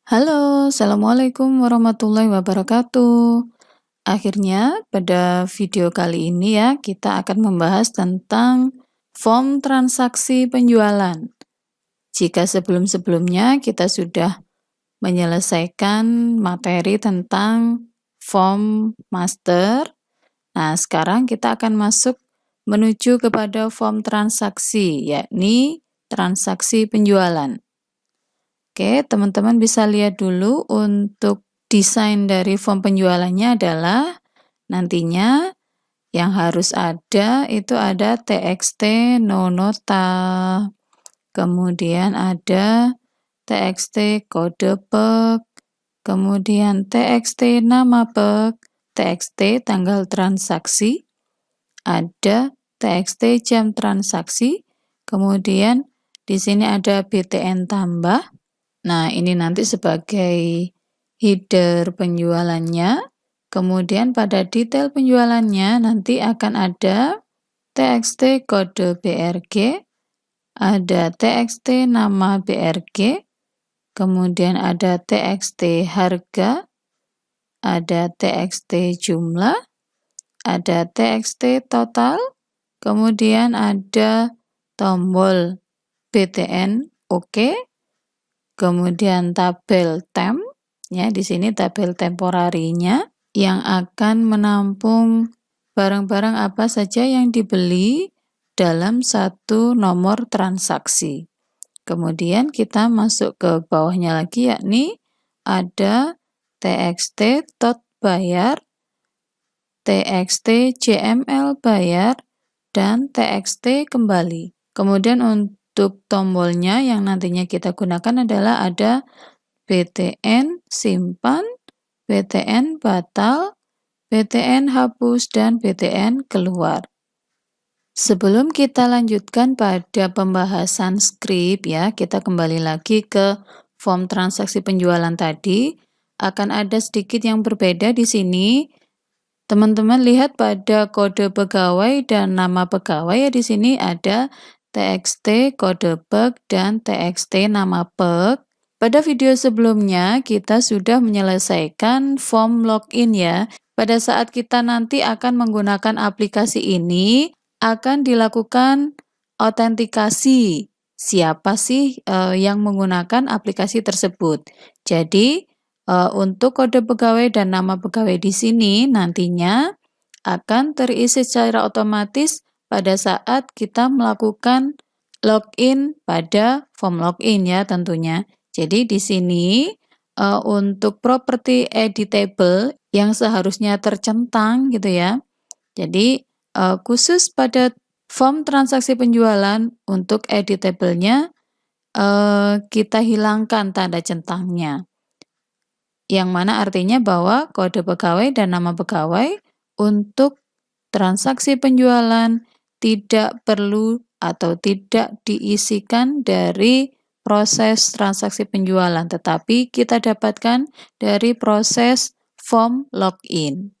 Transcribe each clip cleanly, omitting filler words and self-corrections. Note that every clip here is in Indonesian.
Halo, Assalamualaikum warahmatullahi wabarakatuh. Akhirnya pada video kali ini ya, kita akan membahas tentang form transaksi penjualan. Jika sebelum-sebelumnya kita sudah menyelesaikan materi tentang form master, nah sekarang kita akan masuk menuju kepada form transaksi, yakni transaksi penjualan. Oke, teman-teman bisa lihat dulu untuk desain dari form penjualannya adalah nantinya yang harus ada itu ada TXT no nota, kemudian ada TXT kode PEK, kemudian TXT nama PEK, TXT tanggal transaksi, ada TXT jam transaksi, kemudian di sini ada BTN tambah. Nah, ini nanti sebagai header penjualannya. Kemudian pada detail penjualannya nanti akan ada TXT kode BRG, ada TXT nama BRG, kemudian ada TXT harga, ada TXT jumlah, ada TXT total, kemudian ada tombol BTN OK, kemudian tabel temp, ya di sini tabel temporarinya yang akan menampung barang-barang apa saja yang dibeli dalam satu nomor transaksi. Kemudian kita masuk ke bawahnya lagi, yakni ada TXT tot bayar, TXT JML bayar, dan TXT kembali. Kemudian untuk tombolnya yang nantinya kita gunakan adalah ada BTN simpan, BTN batal, BTN hapus, dan BTN keluar. Sebelum kita lanjutkan pada pembahasan skrip ya, kita kembali lagi ke form transaksi penjualan tadi. Akan ada sedikit yang berbeda di sini. Teman-teman lihat pada kode pegawai dan nama pegawai ya, di sini ada TXT kode PEK dan TXT nama PEK. Pada video sebelumnya kita sudah menyelesaikan form login ya. Pada saat kita nanti akan menggunakan aplikasi ini akan dilakukan autentikasi. Siapa sih yang menggunakan aplikasi tersebut? Jadi untuk kode pegawai dan nama pegawai di sini nantinya akan terisi secara otomatis pada saat kita melakukan login pada form login ya tentunya. Jadi di sini untuk property editable yang seharusnya tercentang gitu ya. Jadi khusus pada form transaksi penjualan untuk editable-nya kita hilangkan tanda centangnya. Yang mana artinya bahwa kode pegawai dan nama pegawai untuk transaksi penjualan tidak perlu atau tidak diisikan dari proses transaksi penjualan, tetapi kita dapatkan dari proses form login.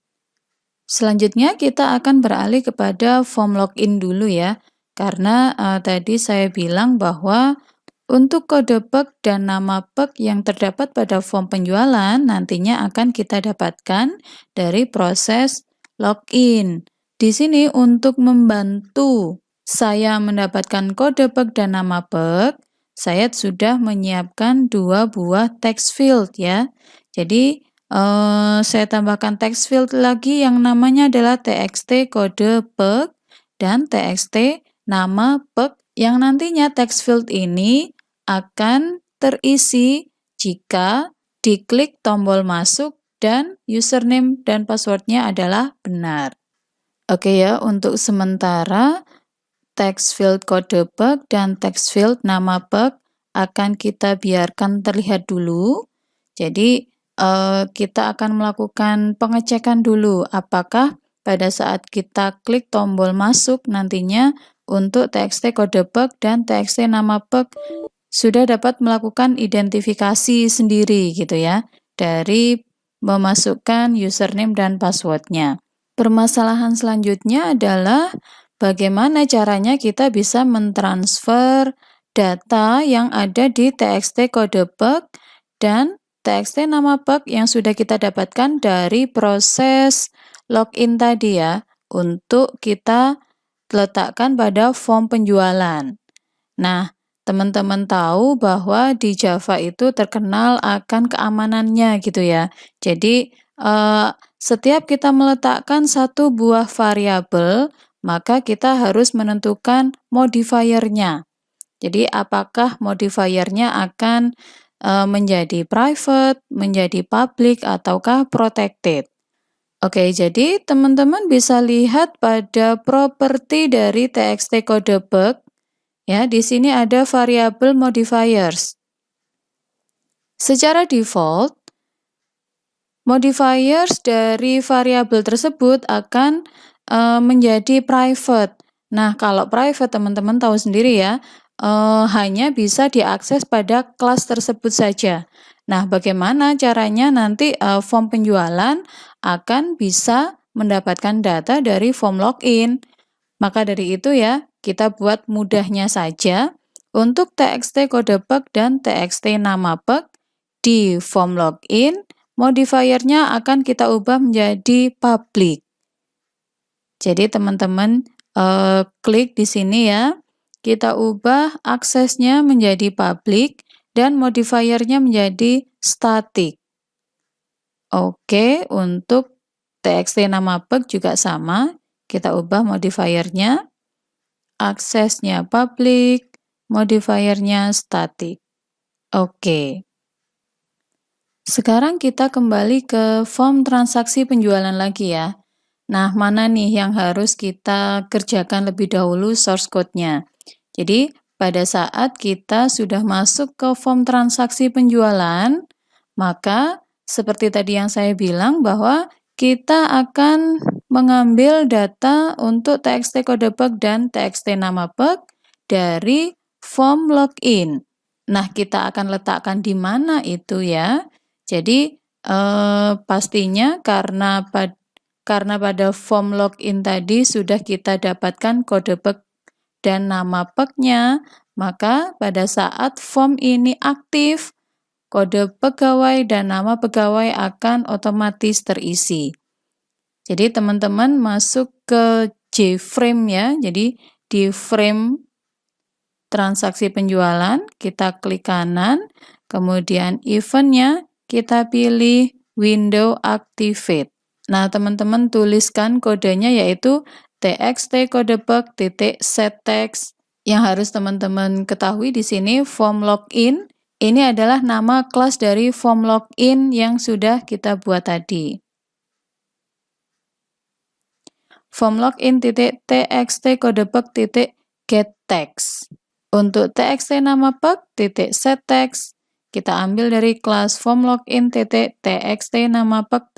Selanjutnya kita akan beralih kepada form login dulu ya, karena tadi saya bilang bahwa untuk kode PEK dan nama PEK yang terdapat pada form penjualan nantinya akan kita dapatkan dari proses login. Di sini untuk membantu saya mendapatkan kode PEK dan nama PEK, saya sudah menyiapkan 2 buah text field ya. Jadi saya tambahkan text field lagi yang namanya adalah TXT kode PEK dan TXT nama PEK yang nantinya text field ini akan terisi jika diklik tombol masuk dan username dan passwordnya adalah benar. Oke ya, untuk sementara text field kode PEK dan text field nama PEK akan kita biarkan terlihat dulu. Jadi kita akan melakukan pengecekan dulu apakah pada saat kita klik tombol masuk nantinya untuk TXT kode PEK dan TXT nama PEK sudah dapat melakukan identifikasi sendiri gitu ya dari memasukkan username dan passwordnya. Permasalahan selanjutnya adalah bagaimana caranya kita bisa mentransfer data yang ada di TXT kode PEK dan txt nama bug yang sudah kita dapatkan dari proses login tadi ya, untuk kita letakkan pada form penjualan. Nah, teman-teman tahu bahwa di Java itu terkenal akan keamanannya gitu ya. Jadi, setiap kita meletakkan satu buah variabel, maka kita harus menentukan modifiernya. Jadi, apakah modifiernya akan menjadi private, menjadi public, ataukah protected. Oke, jadi teman-teman bisa lihat pada properti dari txt kode bug. Ya, di sini ada variabel modifiers. Secara default, modifiers dari variabel tersebut akan menjadi private. Nah, kalau private teman-teman tahu sendiri ya, hanya bisa diakses pada kelas tersebut saja. Nah, bagaimana caranya nanti form penjualan akan bisa mendapatkan data dari form login. Maka dari itu ya, kita buat mudahnya saja untuk txt kode bug dan txt nama bug di form login, modifiernya akan kita ubah menjadi public. Jadi teman-teman klik di sini ya, kita ubah aksesnya menjadi public dan modifiernya menjadi static. Oke, untuk txt nama bug juga sama, kita ubah modifiernya, aksesnya public, modifiernya static. Oke. Sekarang kita kembali ke form transaksi penjualan lagi ya. Nah, mana nih yang harus kita kerjakan lebih dahulu source code-nya. Jadi, pada saat kita sudah masuk ke form transaksi penjualan, maka seperti tadi yang saya bilang bahwa kita akan mengambil data untuk txt kode bug dan txt nama bug dari form login. Nah, kita akan letakkan di mana itu ya? Jadi, pastinya karena pada form login tadi sudah kita dapatkan kode bug dan nama bug-nya, maka pada saat form ini aktif, kode pegawai dan nama pegawai akan otomatis terisi. Jadi teman-teman masuk ke JFrame ya, jadi di frame transaksi penjualan, kita klik kanan, kemudian event-nya kita pilih window activate. Nah, teman-teman tuliskan kodenya yaitu txt kode bug set text. Yang harus teman-teman ketahui di sini form login ini adalah nama kelas dari form login yang sudah kita buat tadi. Form login txt kode bug get text. Untuk txt nama bug set text, kita ambil dari kelas form login txt nama bug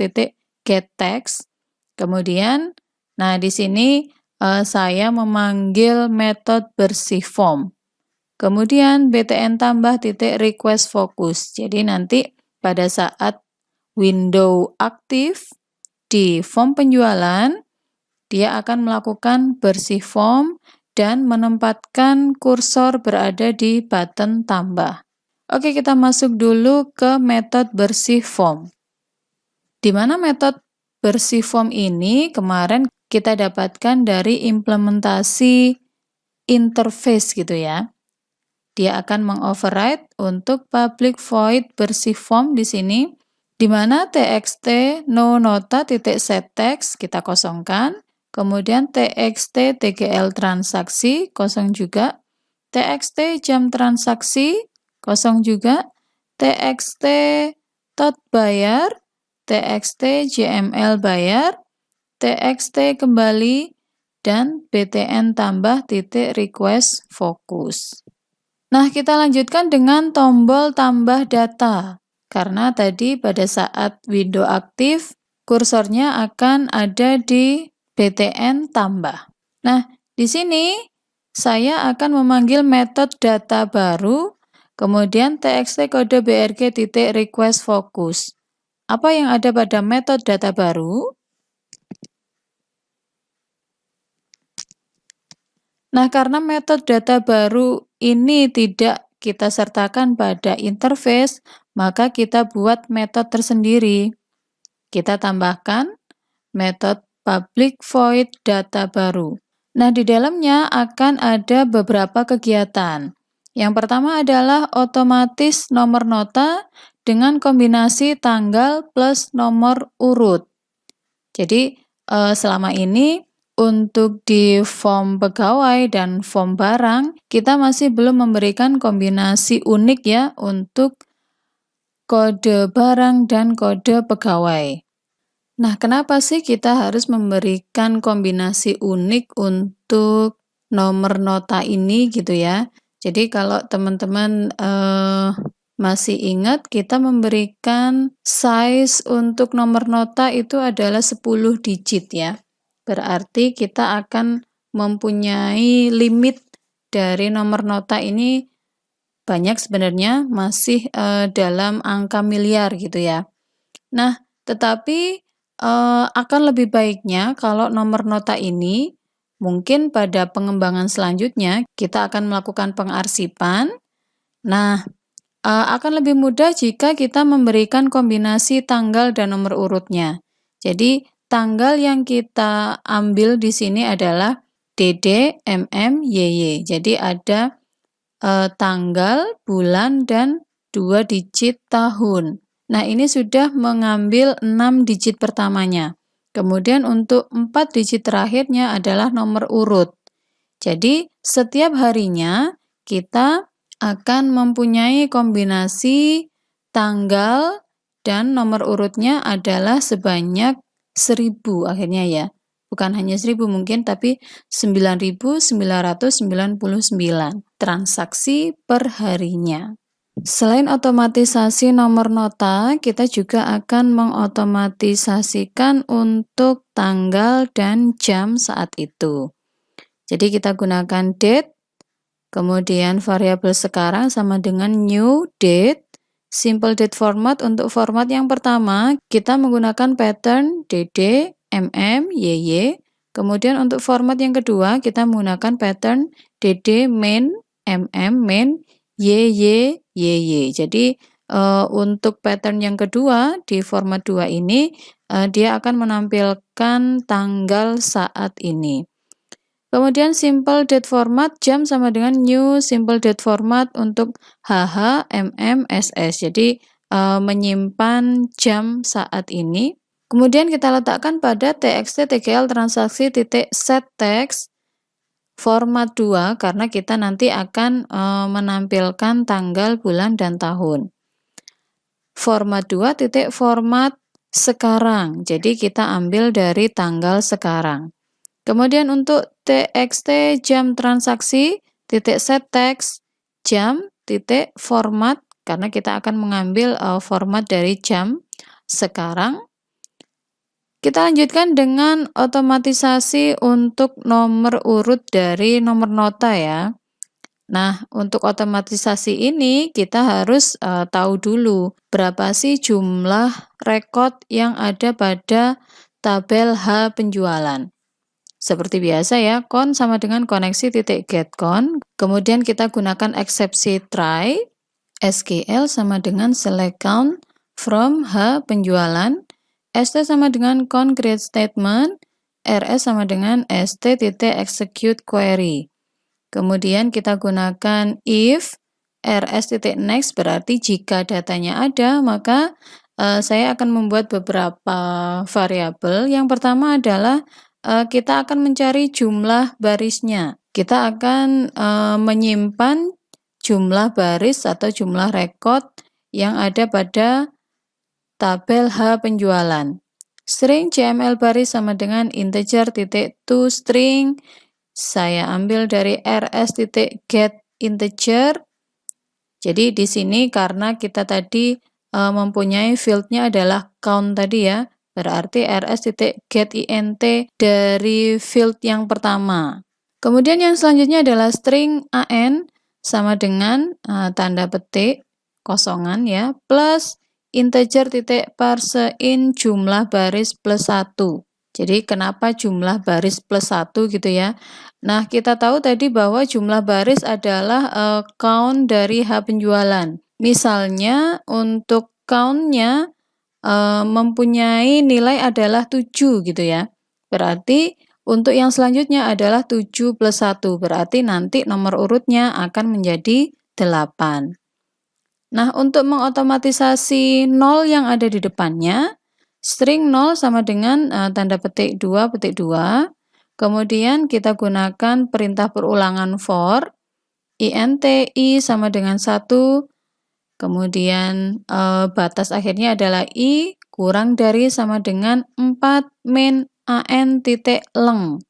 get text. Kemudian, nah di sini saya memanggil metode bersih form. Kemudian btn tambah request focus. Jadi nanti pada saat window aktif di form penjualan, dia akan melakukan bersih form dan menempatkan kursor berada di button tambah. Oke, kita masuk dulu ke metode bersih form. Di mana metode bersih form ini kemarin kita dapatkan dari implementasi interface gitu ya. Dia akan mengoverride untuk public void bersih form di sini, di mana txt no nota set text kita kosongkan. Kemudian txt tgl transaksi, kosong juga. txt jam transaksi, kosong juga. txt tot bayar, txt jml bayar, txt kembali, dan btn tambah request focus. Nah, kita lanjutkan dengan tombol tambah data. Karena tadi pada saat window aktif, kursornya akan ada di btn tambah. Nah, di sini saya akan memanggil metode data baru, kemudian txt kode brg request focus. Apa yang ada pada metode data baru? Nah, karena metode data baru ini tidak kita sertakan pada interface, maka kita buat metode tersendiri. Kita tambahkan metode public void data baru. Nah, di dalamnya akan ada beberapa kegiatan. Yang pertama adalah otomatis nomor nota dengan kombinasi tanggal plus nomor urut. Jadi, selama ini untuk di form pegawai dan form barang, kita masih belum memberikan kombinasi unik ya untuk kode barang dan kode pegawai. Nah, kenapa sih kita harus memberikan kombinasi unik untuk nomor nota ini gitu ya? Jadi kalau teman-teman masih ingat, kita memberikan size untuk nomor nota itu adalah 10 digit ya. Berarti kita akan mempunyai limit dari nomor nota ini banyak sebenarnya, masih dalam angka miliar gitu ya. Nah, tetapi akan lebih baiknya kalau nomor nota ini mungkin pada pengembangan selanjutnya kita akan melakukan pengarsipan. Nah, akan lebih mudah jika kita memberikan kombinasi tanggal dan nomor urutnya. Jadi, tanggal yang kita ambil di sini adalah DD, MM, YY. Jadi ada tanggal, bulan, dan 2 digit tahun. Nah, ini sudah mengambil 6 digit pertamanya. Kemudian untuk 4 digit terakhirnya adalah nomor urut. Jadi, setiap harinya kita akan mempunyai kombinasi tanggal dan nomor urutnya adalah sebanyak 1000 akhirnya ya. Bukan hanya 1000 mungkin, tapi 9.999 transaksi per harinya. Selain otomatisasi nomor nota, kita juga akan mengotomatisasikan untuk tanggal dan jam saat itu. Jadi kita gunakan date, kemudian variabel sekarang sama dengan new date, simple date format. Untuk format yang pertama, kita menggunakan pattern DD, MM, YY. Kemudian untuk format yang kedua, kita menggunakan pattern DD, main, MM, main, YY, YY. Jadi untuk pattern yang kedua di format 2 ini dia akan menampilkan tanggal saat ini. Kemudian simple date format jam sama dengan new simple date format untuk HH, MM, SS. Jadi menyimpan jam saat ini. Kemudian kita letakkan pada txt tgl transaksi titik set text format 2 karena kita nanti akan menampilkan tanggal, bulan, dan tahun. Format 2 titik format sekarang. Jadi kita ambil dari tanggal sekarang. Kemudian untuk txt jam transaksi titik set text jam titik format karena kita akan mengambil format dari jam sekarang. Kita lanjutkan dengan otomatisasi untuk nomor urut dari nomor nota ya. Nah, untuk otomatisasi ini kita harus tahu dulu berapa sih jumlah rekod yang ada pada tabel H penjualan. Seperti biasa ya, con sama dengan koneksi titik getCon. Kemudian kita gunakan eksepsi try, SQL sama dengan select count from H penjualan, ST sama dengan con create statement, RS sama dengan ST titik execute query. Kemudian kita gunakan if RS titik next berarti jika datanya ada, maka saya akan membuat beberapa variabel. Yang pertama adalah kita akan mencari jumlah barisnya. Kita akan menyimpan jumlah baris atau jumlah rekod yang ada pada tabel H penjualan. String CML baris sama dengan integer titik toString. Saya ambil dari rs titik get integer. Jadi di sini karena kita tadi mempunyai fieldnya adalah count tadi ya. Berarti rs.getInt dari field yang pertama. Kemudian yang selanjutnya adalah string an sama dengan tanda petik kosongan ya plus integer titik parseInt jumlah baris plus 1. Jadi kenapa jumlah baris plus 1 gitu ya. Nah, kita tahu tadi bahwa jumlah baris adalah count dari H penjualan. Misalnya untuk count-nya mempunyai nilai adalah 7 gitu ya. Berarti untuk yang selanjutnya adalah 7 plus 1, berarti nanti nomor urutnya akan menjadi 8. Nah, untuk mengotomatisasi 0 yang ada di depannya, string 0 sama dengan tanda petik 2 petik 2. Kemudian kita gunakan perintah perulangan for, int i sama dengan 1. Kemudian batas akhirnya adalah i kurang dari sama dengan 4 min an titik leng.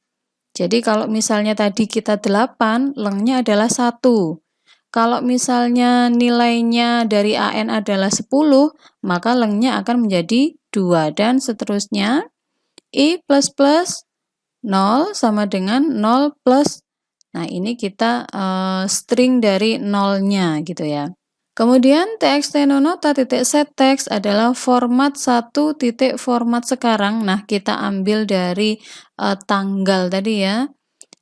Jadi kalau misalnya tadi kita 8, lengnya adalah 1. Kalau misalnya nilainya dari an adalah 10, maka lengnya akan menjadi 2 dan seterusnya. I plus plus 0 sama dengan 0 plus. Nah, ini kita string dari 0-nya gitu ya. Kemudian txt nonota.setText adalah format 1 titik format sekarang. Nah, kita ambil dari tanggal tadi ya.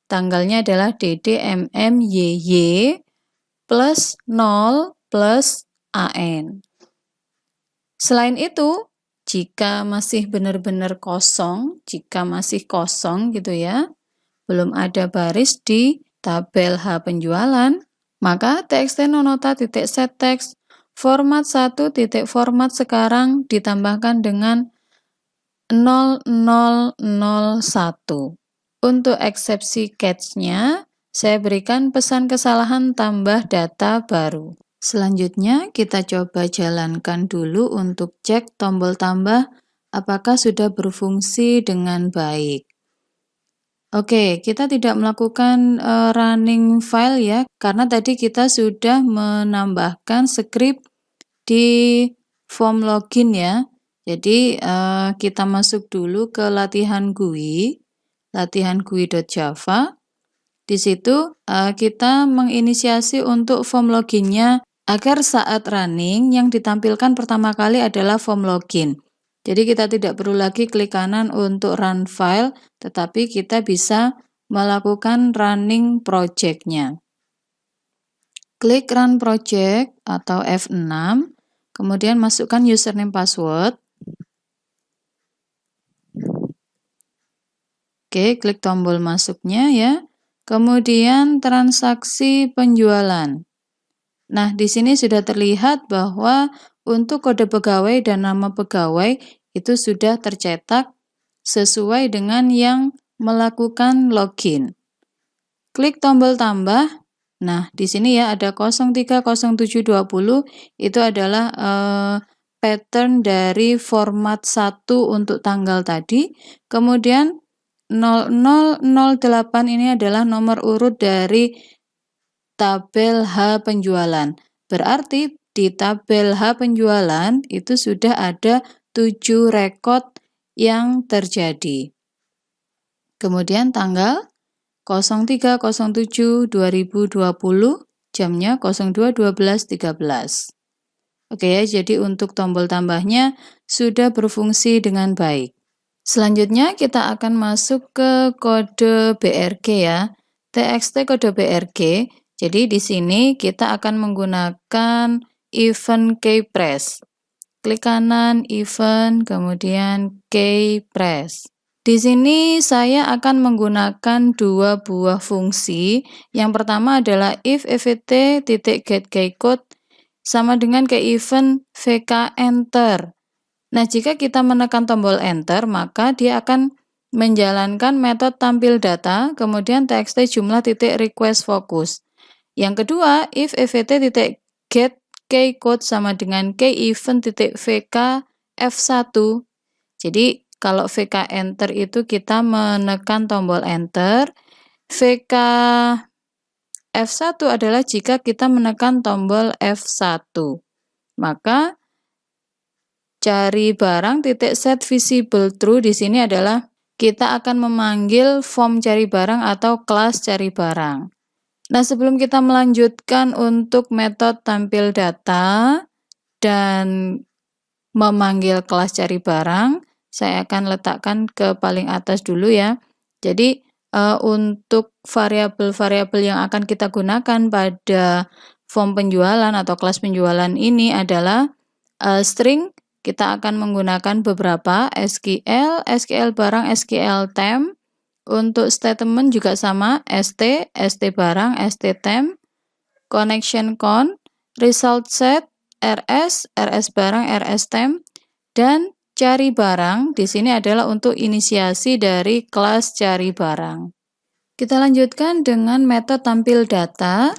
Tanggalnya adalah DDMMYY plus 0 plus AN. Selain itu, jika masih benar-benar kosong, gitu ya, belum ada baris di tabel H penjualan, maka txt nonota.setText format 1 titik format sekarang ditambahkan dengan 0001. Untuk eksepsi catch-nya, saya berikan pesan kesalahan tambah data baru. Selanjutnya, kita coba jalankan dulu untuk cek tombol tambah apakah sudah berfungsi dengan baik. Oke, kita tidak melakukan running file ya, karena tadi kita sudah menambahkan script di form login ya. Jadi, kita masuk dulu ke latihan GUI, latihan GUI.java. Di situ kita menginisiasi untuk form loginnya agar saat running yang ditampilkan pertama kali adalah form login. Jadi kita tidak perlu lagi klik kanan untuk run file, tetapi kita bisa melakukan running project-nya. Klik run project atau F6, kemudian masukkan username password. Oke, klik tombol masuknya ya. Kemudian transaksi penjualan. Nah, di sini sudah terlihat bahwa untuk kode pegawai dan nama pegawai itu sudah tercetak sesuai dengan yang melakukan login. Klik tombol tambah. Nah, di sini ya ada 030720 itu adalah pattern dari format 1 untuk tanggal tadi. Kemudian 0008 ini adalah nomor urut dari tabel H penjualan. Berarti di tabel H penjualan itu sudah ada 7 rekod yang terjadi. Kemudian tanggal 0307-2020, jamnya 02.12.13. Oke ya, jadi untuk tombol tambahnya sudah berfungsi dengan baik. Selanjutnya kita akan masuk ke kode BRG ya. TXT kode BRG. Jadi di sini kita akan menggunakan event keypress. Klik kanan event, kemudian keypress. Di sini saya akan menggunakan dua buah fungsi. Yang pertama adalah if evt.getKeyCode sama dengan keyEvent vk enter. Nah, jika kita menekan tombol enter, maka dia akan menjalankan metode tampil data, kemudian txt jumlah titik request focus. Yang kedua, if evt.getKeyCode sama dengan keyEvent.vk f1. Jadi, kalau vk enter itu kita menekan tombol enter. Vk f1 adalah jika kita menekan tombol f1. Maka cari barang titik set visible true di sini adalah kita akan memanggil form cari barang atau kelas cari barang. Nah, sebelum kita melanjutkan untuk metode tampil data dan memanggil kelas cari barang, saya akan letakkan ke paling atas dulu ya. Jadi untuk variabel-variabel yang akan kita gunakan pada form penjualan atau kelas penjualan ini adalah string, kita akan menggunakan beberapa SQL, SQL barang, SQL temp. Untuk statement juga sama, ST, ST barang, ST temp, connection count, result set, RS, RS barang, RS temp, dan cari barang. Di sini adalah untuk inisiasi dari kelas cari barang. Kita lanjutkan dengan metode tampil data.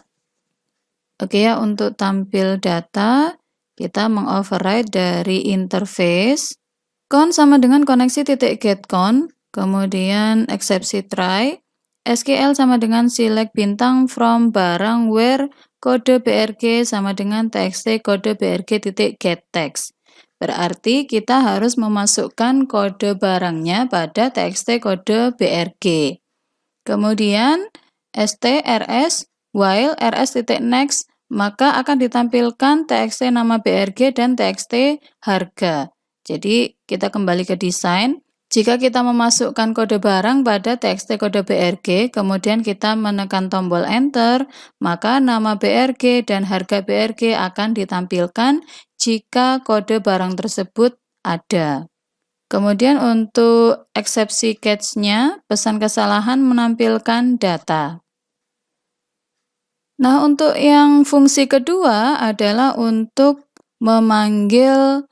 Oke ya, untuk tampil data, kita mengoverride dari interface. Count sama dengan koneksi titik get count. Kemudian eksepsi try, SQL sama dengan select bintang from barang where kode BRG sama dengan txt kode BRG titik get text. Berarti kita harus memasukkan kode barangnya pada txt kode BRG. Kemudian strs while rs titik next, maka akan ditampilkan txt nama BRG dan txt harga. Jadi kita kembali ke desain. Jika kita memasukkan kode barang pada txt kode BRG, kemudian kita menekan tombol enter, maka nama BRG dan harga BRG akan ditampilkan jika kode barang tersebut ada. Kemudian untuk eksepsi catch-nya, pesan kesalahan menampilkan data. Nah, untuk yang fungsi kedua adalah untuk memanggil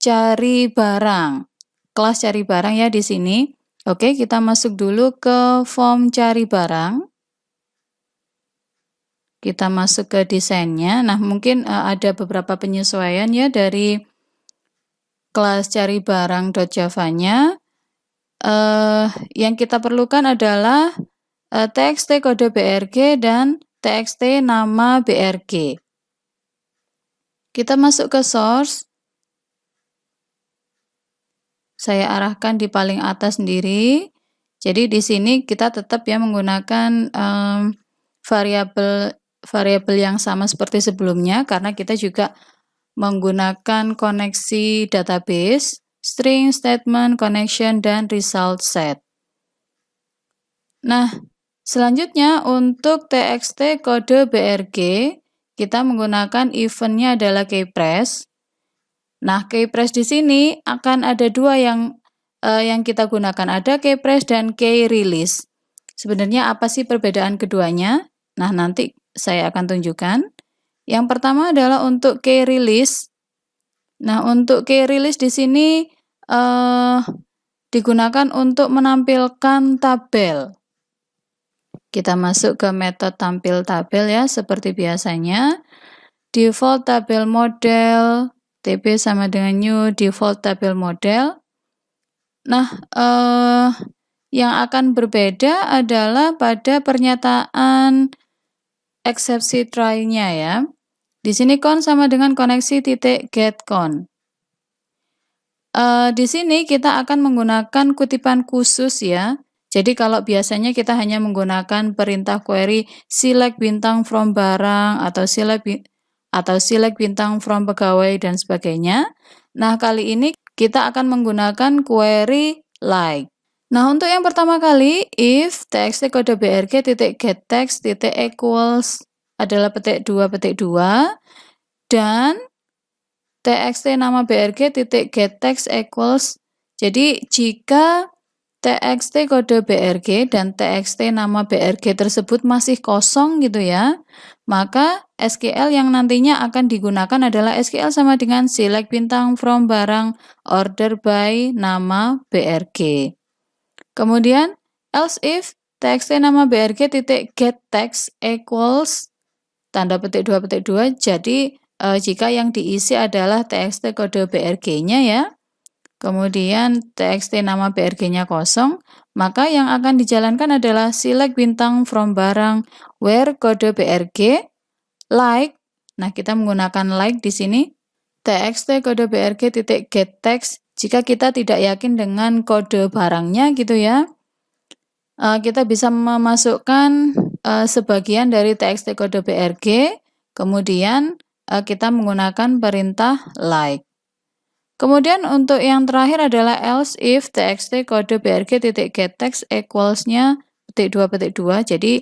cari barang. Kelas cari barang ya di sini. Oke, kita masuk dulu ke form cari barang. Kita masuk ke desainnya. Nah, mungkin ada beberapa penyesuaian ya dari kelas cari barang.java-nya. Yang kita perlukan adalah txt kode BRG dan txt nama BRG. Kita masuk ke source. Saya arahkan di paling atas sendiri. Jadi di sini kita tetap ya menggunakan variabel yang sama seperti sebelumnya karena kita juga menggunakan koneksi database, string, statement, connection, dan result set. Nah, selanjutnya untuk txt kode BRG, kita menggunakan eventnya adalah keypress. Nah, keypress di sini akan ada dua yang kita gunakan, ada keypress dan keyrelease. Sebenarnya apa sih perbedaan keduanya? Nah, nanti saya akan tunjukkan. Yang pertama adalah untuk keyrelease. Nah, untuk keyrelease di sini digunakan untuk menampilkan tabel. Kita masuk ke metode tampil tabel ya, seperti biasanya. Default tabel model, TB sama dengan new default tabel model. Nah, yang akan berbeda adalah pada pernyataan eksepsi try-nya ya. Di sini count sama dengan koneksi titik get count. Di sini kita akan menggunakan kutipan khusus ya. Jadi kalau biasanya kita hanya menggunakan perintah query select bintang from barang atau select bintang from pegawai dan sebagainya. Nah, kali ini kita akan menggunakan query like. Nah, untuk yang pertama kali, if txt kode BRG titik get text titik equals adalah petik 2 dan txt nama BRG titik get text equals. Jadi jika txt kode BRG dan txt nama BRG tersebut masih kosong gitu ya, maka SQL yang nantinya akan digunakan adalah SQL sama dengan select bintang from barang order by nama BRG. Kemudian else if txt nama BRG titik get text equals tanda petik 2, jadi jika yang diisi adalah txt kode BRG-nya ya, kemudian txt nama BRG-nya kosong, maka yang akan dijalankan adalah select bintang from barang where kode BRG like. Nah, kita menggunakan like di sini. Txt kode BRG titik get text jika kita tidak yakin dengan kode barangnya gitu ya. Kita bisa memasukkan sebagian dari txt kode BRG, kemudian kita menggunakan perintah like. Kemudian untuk yang terakhir adalah else if txt kode BRG titik get text equals-nya petik 2. Jadi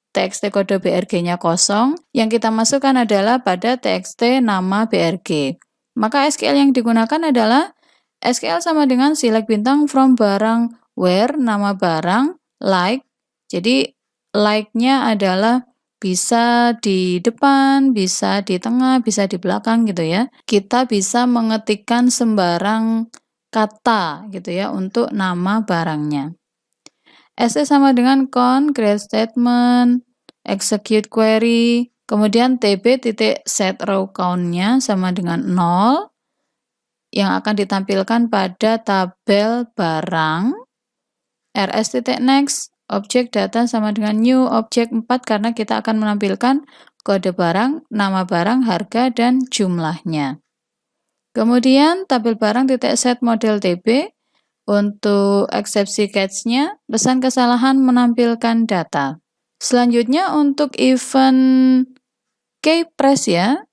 TXT kode BRG-nya kosong, yang kita masukkan adalah pada TXT nama BRG. Maka SQL yang digunakan adalah SQL sama dengan select bintang from barang where, nama barang, like. Jadi like-nya adalah bisa di depan, bisa di tengah, bisa di belakang gitu ya. Kita bisa mengetikkan sembarang kata gitu ya untuk nama barangnya. SE sama dengan con, create statement, execute query, kemudian TB titik set row count-nya sama dengan 0, yang akan ditampilkan pada tabel barang. RS titik next, objek data sama dengan new, objek 4 karena kita akan menampilkan kode barang, nama barang, harga, dan jumlahnya. Kemudian tabel barang titik set model TB, untuk eksepsi catch-nya, pesan kesalahan menampilkan data. Selanjutnya untuk event keypress ya.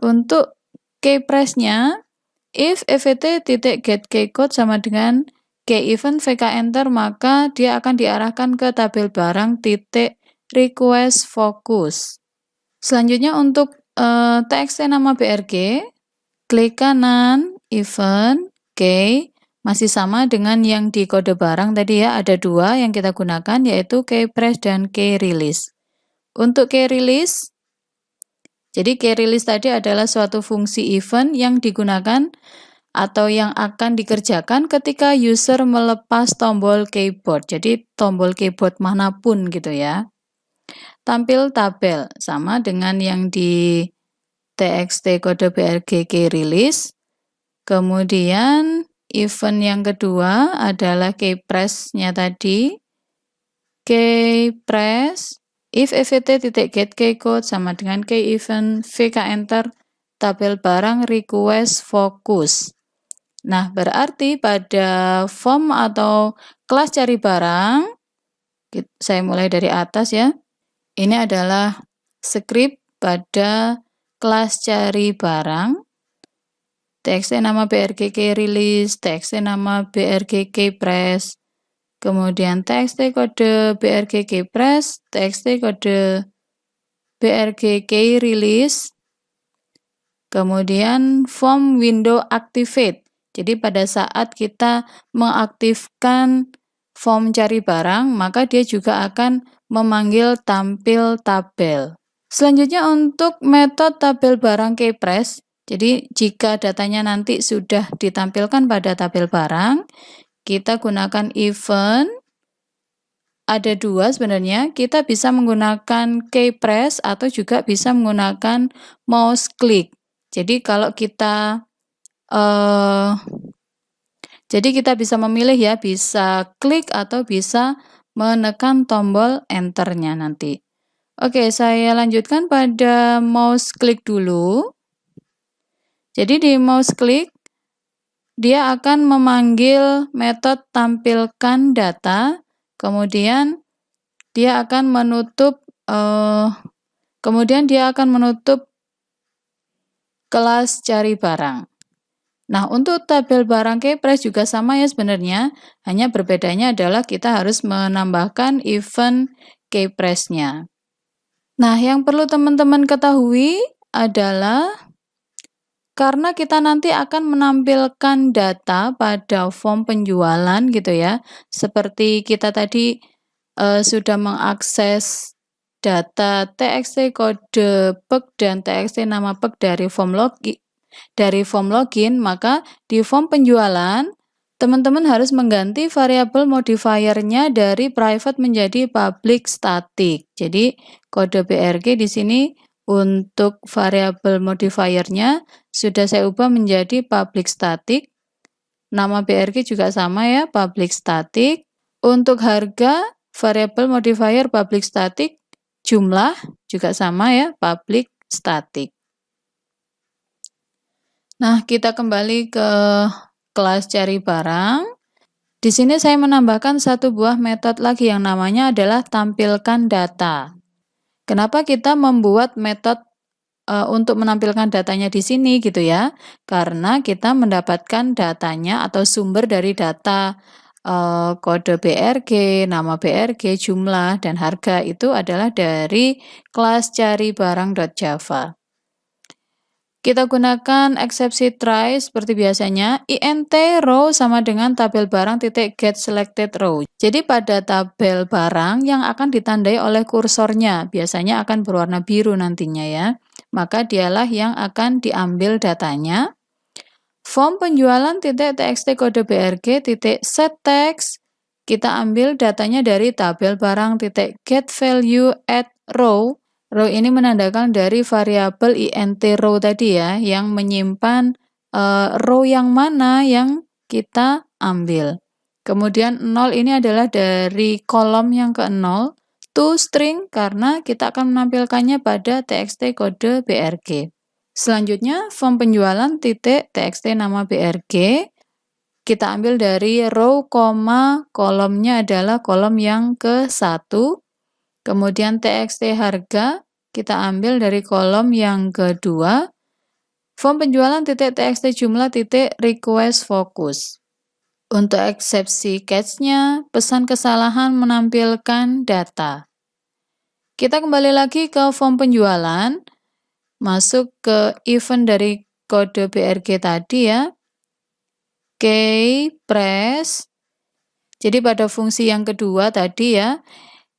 Untuk keypress-nya, if evt.getKeyCode sama dengan keyEvent VK Enter, maka dia akan diarahkan ke tabel barang titik request focus. Selanjutnya untuk TXT nama BRG, klik kanan, event, key, masih sama dengan yang di kode barang tadi ya, ada dua yang kita gunakan yaitu keypress dan keyrelease. Untuk keyrelease, jadi keyrelease tadi adalah suatu fungsi event yang digunakan atau yang akan dikerjakan ketika user melepas tombol keyboard. Jadi tombol keyboard manapun gitu ya. Tampil tabel sama dengan yang di TXT kode BRG keyrelease. Kemudian event yang kedua adalah keypress-nya tadi. Keypress, if evt.getKeyCode sama dengan keyEvent VK Enter, tabel barang request focus. Nah, berarti pada form atau kelas cari barang, saya mulai dari atas ya. Ini adalah script pada kelas cari barang. TXT nama BRG keyrelease, TXT nama BRG keypress, kemudian TXT kode BRG keypress, TXT kode BRG keyrelease, kemudian form window activate. Jadi pada saat kita mengaktifkan form cari barang, maka dia juga akan memanggil tampil tabel. Selanjutnya untuk metode tabel barang keypress, jadi jika datanya nanti sudah ditampilkan pada tabel barang, kita gunakan event, ada dua sebenarnya, kita bisa menggunakan keypress atau juga bisa menggunakan mouse click. Jadi kalau kita bisa memilih ya, bisa klik atau bisa menekan tombol enter-nya nanti. Oke, saya lanjutkan pada mouse click dulu. Jadi di mouse click, dia akan memanggil metode tampilkan data, kemudian dia akan menutup kelas cari barang. Nah, untuk tabel barang keypress juga sama ya sebenarnya, hanya berbedanya adalah kita harus menambahkan event keypress-nya. Nah, yang perlu teman-teman ketahui adalah karena kita nanti akan menampilkan data pada form penjualan gitu ya, seperti kita tadi sudah mengakses data TXT kode PEG dan TXT nama PEG dari form login, maka di form penjualan teman-teman harus mengganti variabel modifier-nya dari private menjadi public static. Jadi kode BRG di sini untuk variabel modifier-nya sudah saya ubah menjadi public static. Nama BRG juga sama ya, public static. Untuk harga, variabel modifier public static. Jumlah juga sama ya, public static. Nah, kita kembali ke kelas cari barang. Di sini saya menambahkan satu buah metode lagi yang namanya adalah tampilkan data. Kenapa kita membuat metode untuk menampilkan datanya di sini gitu ya? Karena kita mendapatkan datanya atau sumber dari data kode BRG, nama BRG, jumlah, dan harga itu adalah dari kelas cari barang.java. Kita gunakan eksepsi try seperti biasanya. int row sama dengan tabel barang titik get selected row. Jadi pada tabel barang yang akan ditandai oleh kursornya, biasanya akan berwarna biru nantinya ya. Maka dialah yang akan diambil datanya. Form penjualan titik txt kode BRG titik set text. Kita ambil datanya dari tabel barang titik get value at row. Row ini menandakan dari variabel int row tadi ya, yang menyimpan row yang mana yang kita ambil. Kemudian 0 ini adalah dari kolom yang ke-0, to string karena kita akan menampilkannya pada txt kode BRG. Selanjutnya, form penjualan titik txt nama BRG, kita ambil dari row, kolomnya adalah kolom yang ke-1, kemudian txt harga, kita ambil dari kolom yang kedua. Form penjualan titik txt jumlah titik request focus. Untuk eksepsi catch-nya, pesan kesalahan menampilkan data. Kita kembali lagi ke form penjualan, masuk ke event dari kode BRG tadi ya. Key press. Jadi pada fungsi yang kedua tadi ya,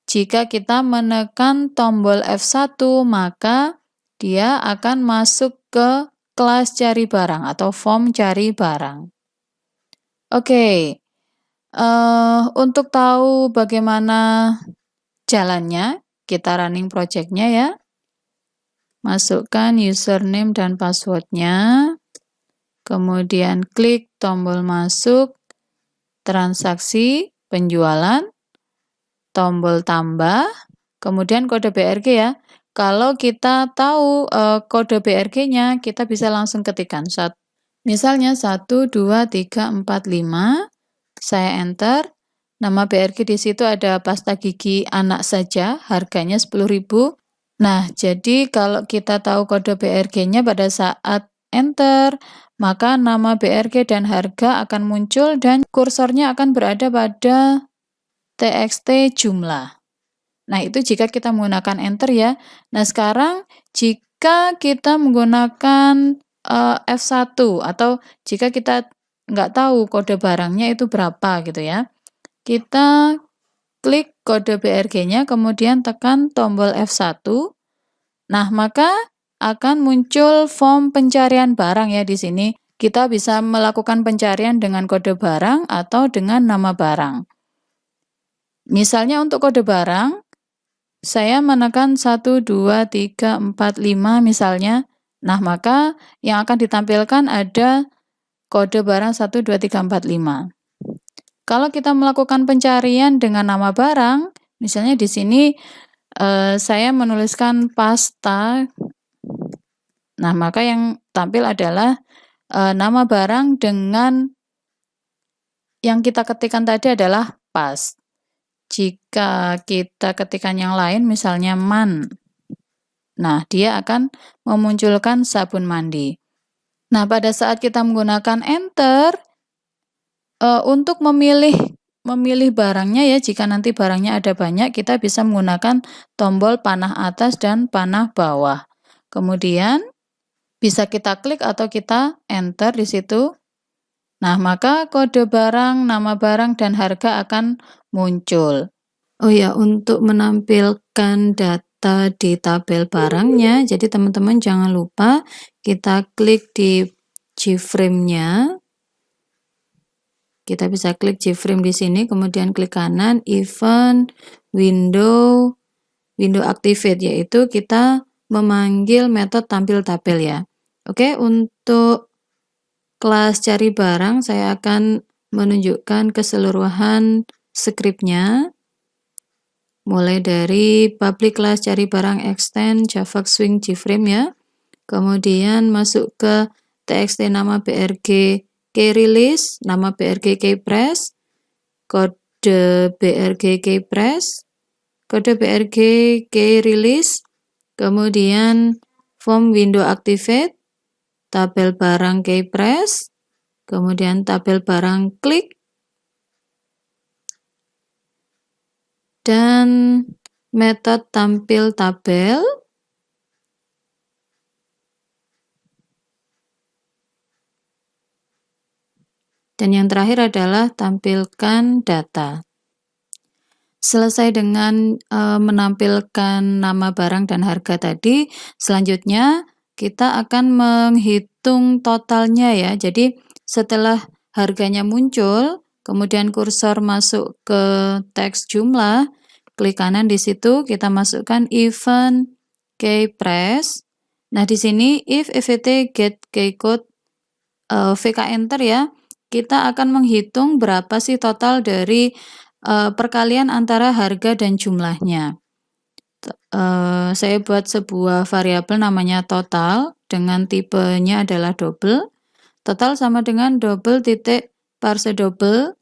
jika kita menekan tombol F1, maka dia akan masuk ke kelas cari barang atau form cari barang. Oke, untuk tahu bagaimana jalannya, kita running project-nya ya. Masukkan username dan password-nya. Kemudian klik tombol masuk, transaksi, penjualan, tombol tambah, kemudian kode BRG ya. Kalau kita tahu kode BRG-nya, kita bisa langsung ketikkan. Misalnya 1, 2, 3, 4, 5. Saya enter. Nama BRG di situ ada pasta gigi anak saja, harganya 10.000. Nah, jadi kalau kita tahu kode BRG-nya pada saat enter, maka nama BRG dan harga akan muncul dan kursornya akan berada pada txt jumlah. Nah, itu jika kita menggunakan enter ya. Nah, sekarang jika kita menggunakan F1 atau jika kita nggak tahu kode barangnya itu berapa gitu ya. Kita klik kode BRG-nya, kemudian tekan tombol F1. Nah, maka akan muncul form pencarian barang ya di sini. Kita bisa melakukan pencarian dengan kode barang atau dengan nama barang. Misalnya untuk kode barang, saya menekan 1, 2, 3, 4, 5 misalnya. Nah, maka yang akan ditampilkan ada kode barang 1, 2, 3, 4, 5. Kalau kita melakukan pencarian dengan nama barang, misalnya di sini saya menuliskan pasta. Nah, maka yang tampil adalah nama barang dengan yang kita ketikkan tadi adalah pas. Jika kita ketikkan yang lain, misalnya man, nah dia akan memunculkan sabun mandi. Nah, pada saat kita menggunakan enter, untuk memilih barangnya ya, jika nanti barangnya ada banyak, kita bisa menggunakan tombol panah atas dan panah bawah. Kemudian bisa kita klik atau kita enter di situ. Nah, maka kode barang, nama barang, dan harga akan muncul. Oh ya, untuk menampilkan data di tabel barangnya, jadi teman-teman jangan lupa kita klik di Gframe-nya. Kita bisa klik Gframe di sini, kemudian klik kanan, event, window activate, yaitu kita memanggil metode tampil tabel ya. Oke, untuk kelas cari barang, saya akan menunjukkan keseluruhan skripnya. Mulai dari public class cari barang extend Java Swing Gframe ya. Kemudian masuk ke txt nama BRG key release, nama BRG key press, kode BRG key press, kode BRG key release, kemudian form window activate, tabel barang key press, kemudian tabel barang klik, Dan metode tampil tabel. Dan yang terakhir adalah tampilkan data. Selesai dengan menampilkan nama barang dan harga tadi, selanjutnya kita akan menghitung totalnya ya. Jadi setelah harganya muncul, kemudian kursor masuk ke teks jumlah, klik kanan di situ kita masukkan event key press. Nah, di sini if evt get key code VK enter ya, kita akan menghitung berapa sih total dari perkalian antara harga dan jumlahnya. Saya buat sebuah variabel namanya total dengan tipenya adalah double. Total sama dengan double titik parse double.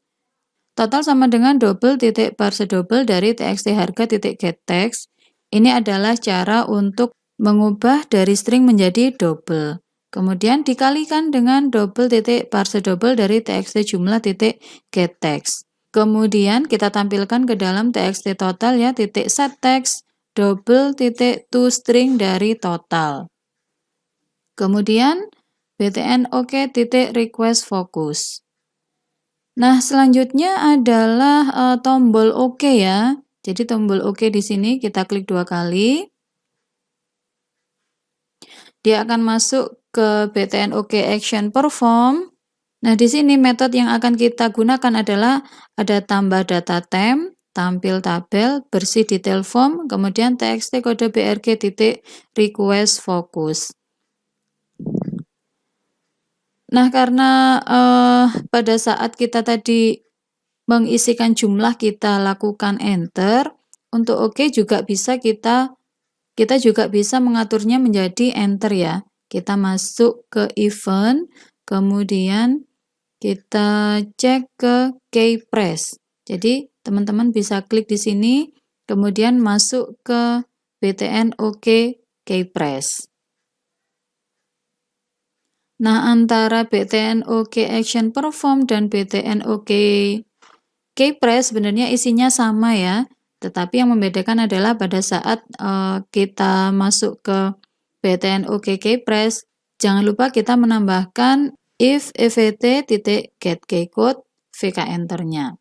Total sama dengan double titik parse double dari txt harga titik get text. Ini adalah cara untuk mengubah dari string menjadi double. Kemudian dikalikan dengan double titik parse double dari txt jumlah titik get text. Kemudian kita tampilkan ke dalam txt total ya, titik set text, double titik to string dari total. Kemudian btn OK titik request focus. Nah, selanjutnya adalah tombol OK ya. Jadi tombol OK di sini kita klik 2 kali. Dia akan masuk ke btn OK action perform. Nah, di sini metode yang akan kita gunakan adalah ada tambah data temp, tampil tabel, bersih detail form, kemudian txt kode brg titik request focus. Nah, karena pada saat kita tadi mengisikan jumlah kita lakukan enter, untuk OK juga bisa kita juga bisa mengaturnya menjadi enter ya. Kita masuk ke event, kemudian kita cek ke key press. Jadi, teman-teman bisa klik di sini, kemudian masuk ke btn OK key press. Nah, antara btn OK action perform dan btn OK key press sebenarnya isinya sama ya. Tetapi yang membedakan adalah pada saat kita masuk ke btn OK key press, jangan lupa kita menambahkan if evt titik get key code VK enternya.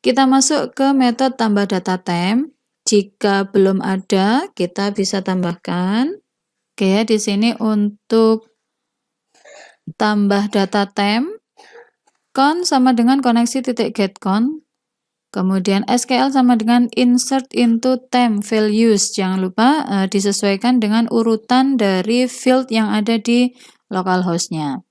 Kita masuk ke metode tambah data temp. Jika belum ada, kita bisa tambahkan. Oke ya, di sini untuk tambah data temp, con sama dengan koneksi titik get con. Kemudian SQL sama dengan insert into temp values. Jangan lupa disesuaikan dengan urutan dari field yang ada di localhost-nya.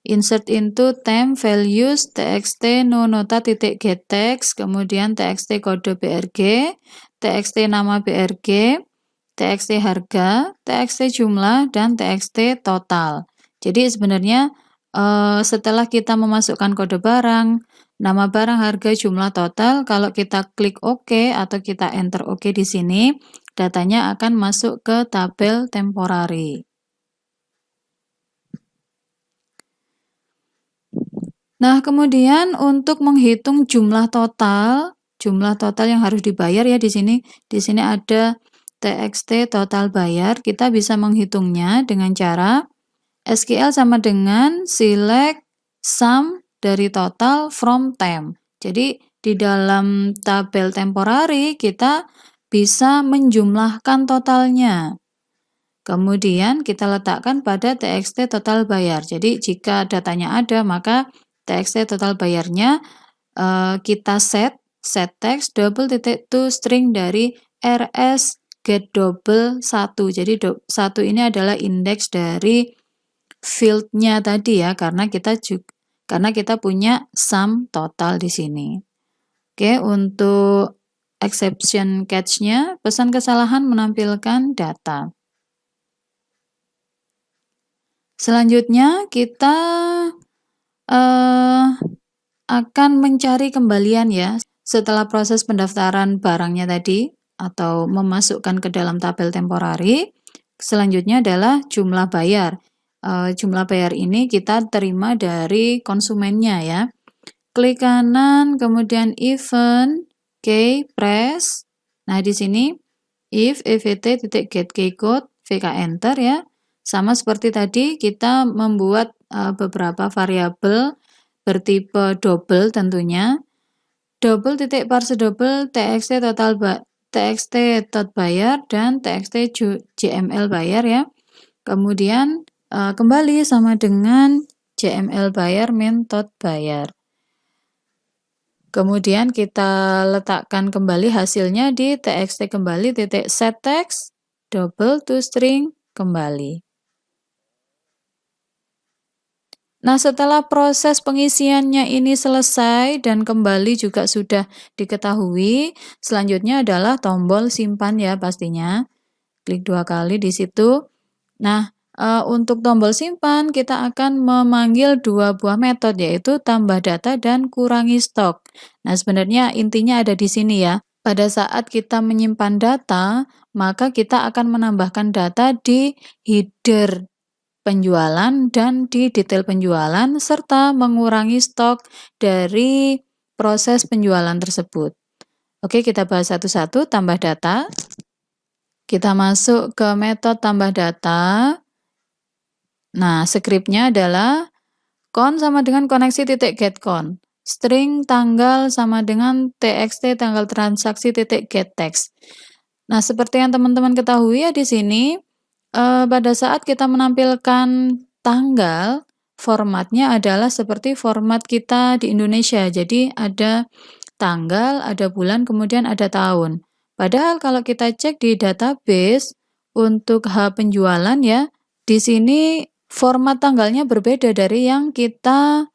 Insert into temp values txt nonota titik get text, kemudian txt kode brg, txt nama brg, txt harga, txt jumlah, dan txt total. Jadi sebenarnya setelah kita memasukkan kode barang, nama barang, harga, jumlah, total, kalau kita klik OK atau kita enter OK di sini, datanya akan masuk ke tabel temporary. Nah, kemudian untuk menghitung jumlah total yang harus dibayar ya di sini. Di sini ada txt total bayar. Kita bisa menghitungnya dengan cara SQL sama dengan select sum dari total from temp. Jadi di dalam tabel temporary kita bisa menjumlahkan totalnya. Kemudian kita letakkan pada txt total bayar. Jadi jika datanya ada, maka txt total bayarnya kita set text double titik to string dari rs get double 1. Jadi 1 ini adalah indeks dari field-nya tadi ya, karena kita punya sum total di sini. Oke, untuk exception catch-nya, pesan kesalahan menampilkan data. Selanjutnya kita akan mencari kembalian ya setelah proses pendaftaran barangnya tadi atau memasukkan ke dalam tabel temporary. Selanjutnya adalah jumlah bayar. Jumlah bayar ini kita terima dari konsumennya ya. Klik kanan, kemudian event, key press. Nah, di sini if evt.get keycode vk enter ya. Sama seperti tadi kita membuat beberapa variabel bertipe double tentunya. Double titik parse double txt total txt tot bayar dan txt jml bayar ya. Kemudian kembali sama dengan jml bayar min tot bayar. Kemudian kita letakkan kembali hasilnya di txt kembali titik set text double to string kembali. Nah, setelah proses pengisiannya ini selesai dan kembali juga sudah diketahui, selanjutnya adalah tombol simpan ya pastinya. Klik 2 kali di situ. Nah, untuk tombol simpan kita akan memanggil 2 buah metode yaitu tambah data dan kurangi stok. Nah, sebenarnya intinya ada di sini ya. Pada saat kita menyimpan data, maka kita akan menambahkan data di header penjualan dan di detail penjualan serta mengurangi stok dari proses penjualan tersebut. Oke, kita bahas satu-satu. Tambah data. Kita masuk ke metode tambah data. Nah, skripnya adalah con sama dengan koneksi titik getCon. String tanggal sama dengan txt tanggal transaksi titik getText. Nah, seperti yang teman-teman ketahui ya di sini, pada saat kita menampilkan tanggal, formatnya adalah seperti format kita di Indonesia. Jadi ada tanggal, ada bulan, kemudian ada tahun. Padahal kalau kita cek di database untuk H penjualan ya, di sini format tanggalnya berbeda dari yang kita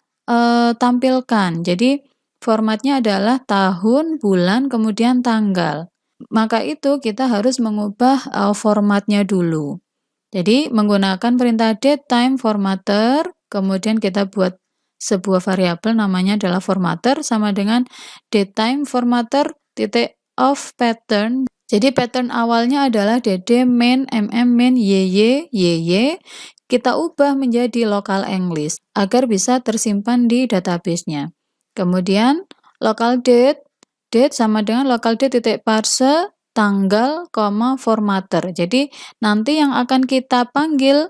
tampilkan. Jadi formatnya adalah tahun, bulan, kemudian tanggal. Maka itu kita harus mengubah formatnya dulu. Jadi menggunakan perintah datetime formatter, kemudian kita buat sebuah variabel namanya adalah formatter sama dengan datetime formatter titik of pattern. Jadi pattern awalnya adalah dd main main yy. Kita ubah menjadi local English agar bisa tersimpan di database-nya. Kemudian local date sama dengan local date titik parse tanggal, formatter. Jadi nanti yang akan kita panggil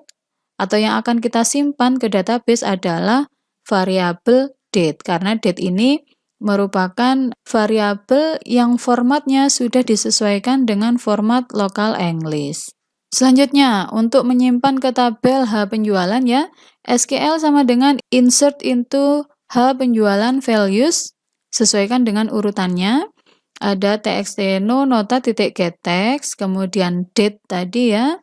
atau yang akan kita simpan ke database adalah variabel date karena date ini merupakan variabel yang formatnya sudah disesuaikan dengan format local English. Selanjutnya, untuk menyimpan ke tabel H penjualan ya, SQL sama dengan insert into H penjualan values, sesuaikan dengan urutannya. Ada txt no nota titik getText, kemudian date tadi ya.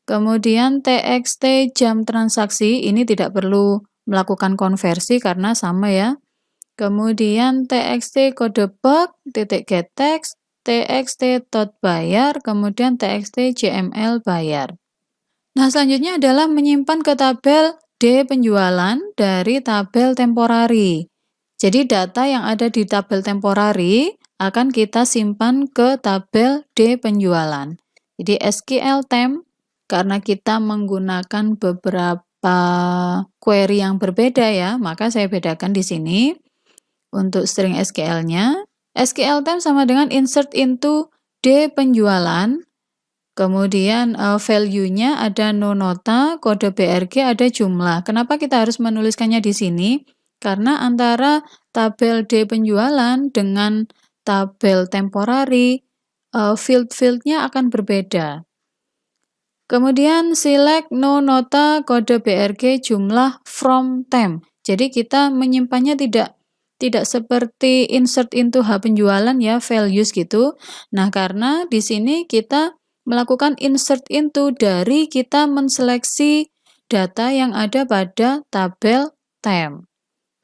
Kemudian txt jam transaksi, ini tidak perlu melakukan konversi karena sama ya. Kemudian txt kode bug titik getText, txt tot bayar, kemudian txt jml bayar. Nah, selanjutnya adalah menyimpan ke tabel D penjualan dari tabel temporari. Jadi data yang ada di tabel temporari akan kita simpan ke tabel D penjualan. Jadi SQL temp karena kita menggunakan beberapa query yang berbeda ya, maka saya bedakan di sini. Untuk string SQL-nya, SQL temp sama dengan insert into D penjualan. Kemudian value-nya ada no nota, kode BRG ada jumlah. Kenapa kita harus menuliskannya di sini? Karena antara tabel D penjualan dengan tabel temporari, field-fieldnya akan berbeda. Kemudian select no nota kode BRG jumlah from temp. Jadi kita menyimpannya tidak seperti insert into H penjualan ya, values gitu. Nah, karena di sini kita melakukan insert into dari kita menseleksi data yang ada pada tabel temp.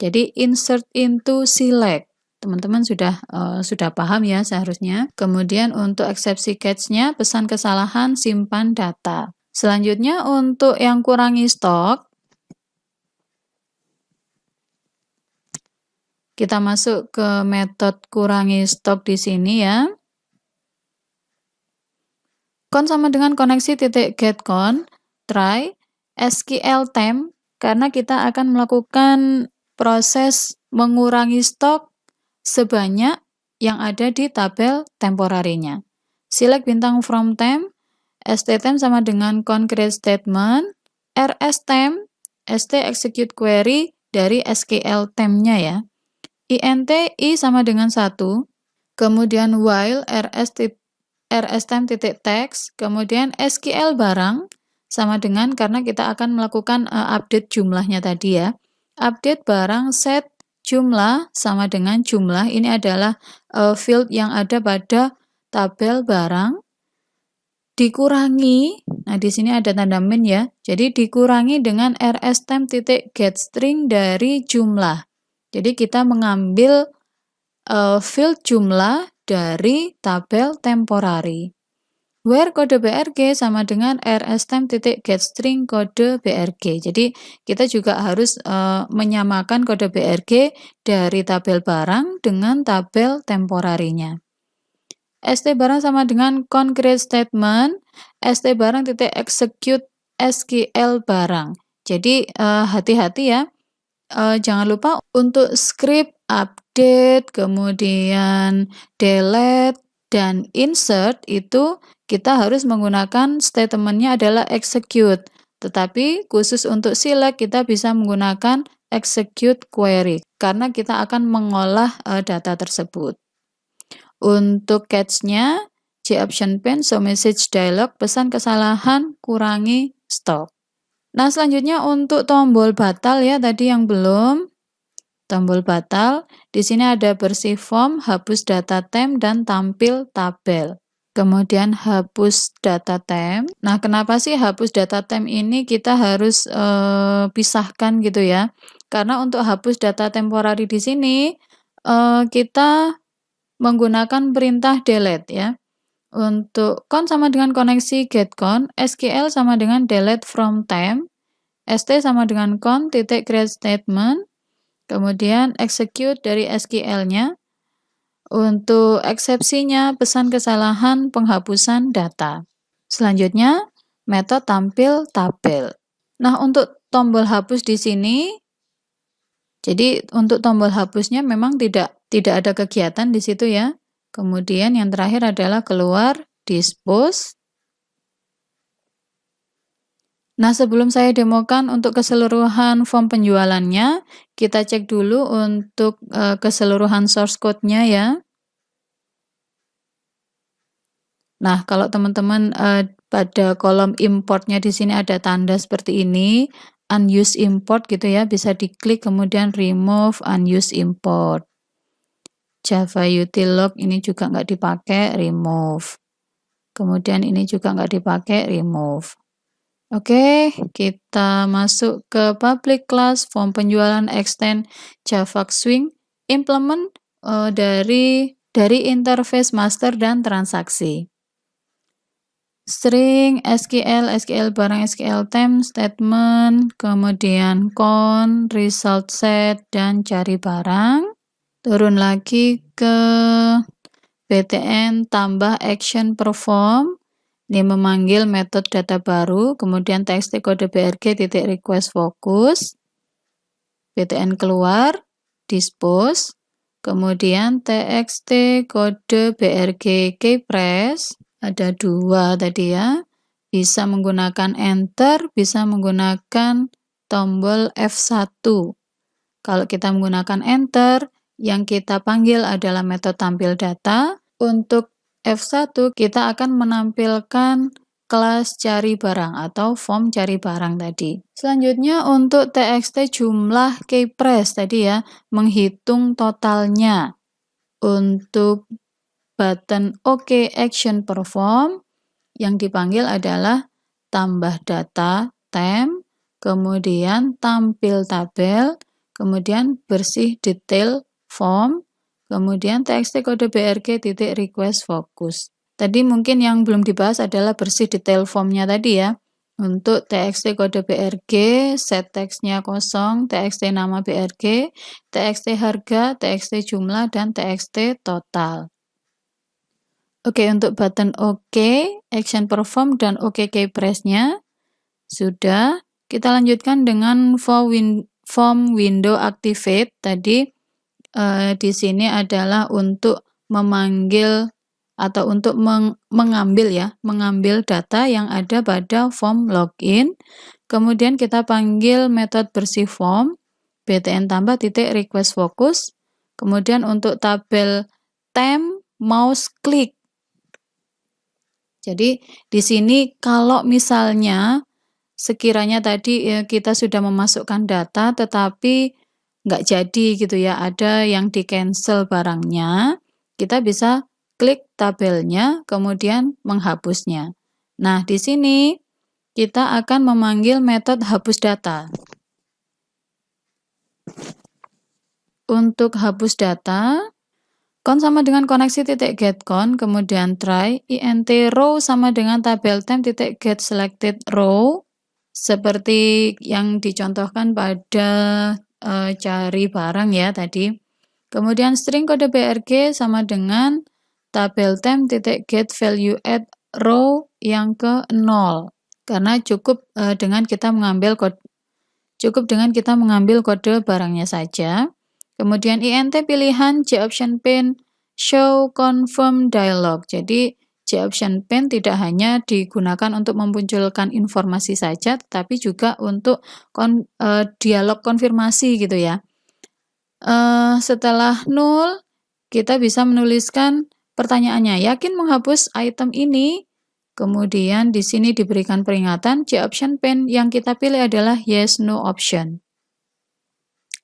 Jadi insert into select. Teman-teman sudah paham ya seharusnya. Kemudian untuk eksepsi catch-nya, pesan kesalahan, simpan data. Selanjutnya untuk yang kurangi stok, kita masuk ke metode kurangi stok di sini ya. Con sama dengan koneksi titik getCon, try, SQL temp, karena kita akan melakukan proses mengurangi stok sebanyak yang ada di tabel temporarinya. Select bintang from temp, sttemp sama dengan concrete statement, rstemp, st execute query dari SQL temp-nya ya. int i sama dengan 1, kemudian while rstemp.text, kemudian SQL barang sama dengan karena kita akan melakukan update jumlahnya tadi ya. Update barang set jumlah sama dengan jumlah, ini adalah field yang ada pada tabel barang, dikurangi, nah di sini ada tanda min ya, jadi dikurangi dengan rstemp.getString dari jumlah. Jadi kita mengambil field jumlah dari tabel temporary. Where kode BRG sama dengan rstemp.getString kode BRG. Jadi kita juga harus menyamakan kode BRG dari tabel barang dengan tabel temporarinya. st barang sama dengan concrete statement, st barang execute SQL barang. Jadi hati-hati ya. Jangan lupa untuk script, update, kemudian delete, dan insert itu kita harus menggunakan statementnya adalah execute. Tetapi khusus untuk select kita bisa menggunakan execute query karena kita akan mengolah data tersebut. Untuk catch-nya, J-option pen, show message dialog, pesan kesalahan, kurangi stok. Nah, selanjutnya untuk tombol batal ya, tadi yang belum. Tombol batal, di sini ada bersih form, hapus data temp, dan tampil tabel. Kemudian hapus data temp. Nah, kenapa sih hapus data temp ini kita harus pisahkan gitu ya? Karena untuk hapus data temporary di sini, kita menggunakan perintah delete ya. Untuk con sama dengan koneksi getCon, SQL sama dengan delete from temp, st sama dengan con titik create statement, kemudian execute dari SQL-nya. Untuk eksepsinya, pesan kesalahan penghapusan data. Selanjutnya, metode tampil tabel. Nah, untuk tombol hapus di sini, jadi untuk tombol hapusnya memang tidak ada kegiatan di situ ya. Kemudian yang terakhir adalah keluar, dispose. Nah, sebelum saya demokan untuk keseluruhan form penjualannya, kita cek dulu untuk keseluruhan source code-nya ya. Nah, kalau teman-teman pada kolom importnya di sini ada tanda seperti ini, unused import gitu ya, bisa diklik kemudian remove unused import. Java util log ini juga nggak dipakai, remove. Kemudian ini juga nggak dipakai, remove. Oke, kita masuk ke public class form penjualan extend Java Swing implement dari interface master dan transaksi. String, SQL barang SQL temp, statement, kemudian con, result set, dan cari barang. Turun lagi ke btn tambah action perform. Ini memanggil metode data baru, kemudian txt kode brg titik request focus, btn keluar, dispose, kemudian txt kode brg keypress, ada 2 tadi ya, bisa menggunakan enter, bisa menggunakan tombol F1. Kalau kita menggunakan enter, yang kita panggil adalah metode tampil data. Untuk F1 kita akan menampilkan kelas cari barang atau form cari barang tadi. Selanjutnya untuk txt jumlah keypress tadi ya, menghitung totalnya. Untuk button OK action perform yang dipanggil adalah tambah data temp, kemudian tampil tabel, kemudian bersih detail form, kemudian txt kode brg titik request focus. Tadi mungkin yang belum dibahas adalah bersih detail formnya tadi ya. Untuk txt kode brg, set text-nya kosong, txt nama brg, txt harga, txt jumlah, dan txt total. Oke, untuk button OK, action perform, dan OK keypress-nya sudah. Kita lanjutkan dengan form window activate. Tadi di sini adalah untuk memanggil atau untuk mengambil data yang ada pada form login. Kemudian kita panggil metode bersih form, btn tambah titik request focus. Kemudian untuk tabel temp mouse click. Jadi di sini kalau misalnya sekiranya tadi kita sudah memasukkan data tetapi nggak jadi gitu ya, ada yang di cancel barangnya, kita bisa klik tabelnya kemudian menghapusnya. Nah, di sini kita akan memanggil metode hapus data. Untuk hapus data, con sama dengan koneksi titik get con, kemudian try, int row sama dengan tabel temp titik get selected row, seperti yang dicontohkan pada cari barang ya tadi. Kemudian string kode BRG sama dengan tabel temp titik get value add row yang ke 0. Karena cukup dengan kita mengambil kode barangnya saja. Kemudian int pilihan JOption pin show confirm dialog. Jadi JOption pin tidak hanya digunakan untuk memunculkan informasi saja, tetapi juga untuk dialog konfirmasi gitu ya. Setelah 0, kita bisa menuliskan pertanyaannya, yakin menghapus item ini? Kemudian di sini diberikan peringatan, JOption pin yang kita pilih adalah yes no option.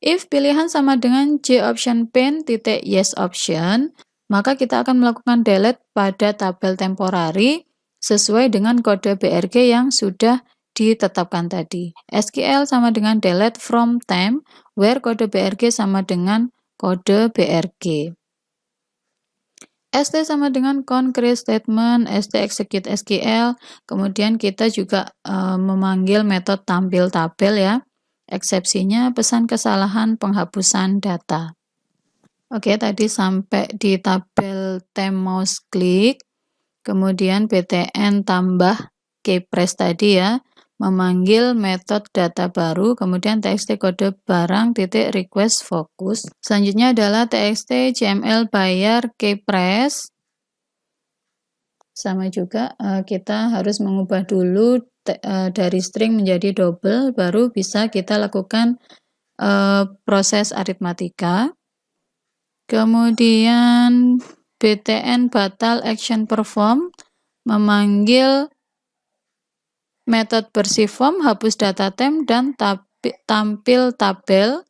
If pilihan sama dengan JOption pin titik yes option, maka kita akan melakukan delete pada tabel temporary sesuai dengan kode BRG yang sudah ditetapkan tadi. SQL sama dengan delete from temp, where kode BRG sama dengan kode BRG. ST sama dengan con create statement, ST execute SQL, kemudian kita juga memanggil metode tampil tabel ya. Eksepsinya pesan kesalahan penghapusan data. Oke, tadi sampai di tabel temp mouse click, kemudian btn tambah keypress tadi ya, memanggil metode data baru, kemudian txt kode barang titik request focus. Selanjutnya adalah txt cml bayar keypress. Sama juga kita harus mengubah dulu dari string menjadi double, baru bisa kita lakukan proses aritmatika. Kemudian btn batal action perform memanggil metode bersih form, hapus data temp, dan tampil tabel.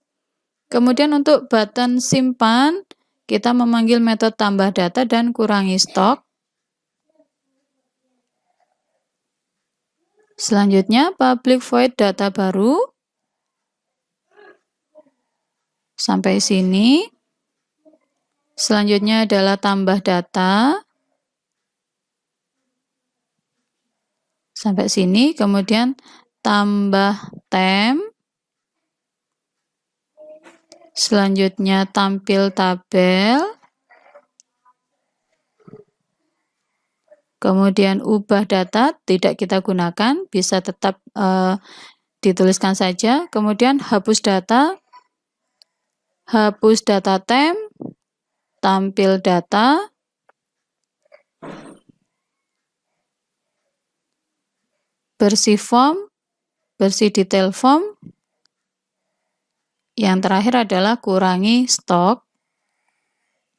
Kemudian untuk button simpan, kita memanggil metode tambah data dan kurangi stok. Selanjutnya, public void data baru. Sampai sini. Selanjutnya adalah tambah data. Sampai sini. Kemudian tambah temp. Selanjutnya tampil tabel. Kemudian ubah data, tidak kita gunakan, bisa tetap dituliskan saja. Kemudian hapus data temp, tampil data, bersih form, bersih detail form. Yang terakhir adalah kurangi stok.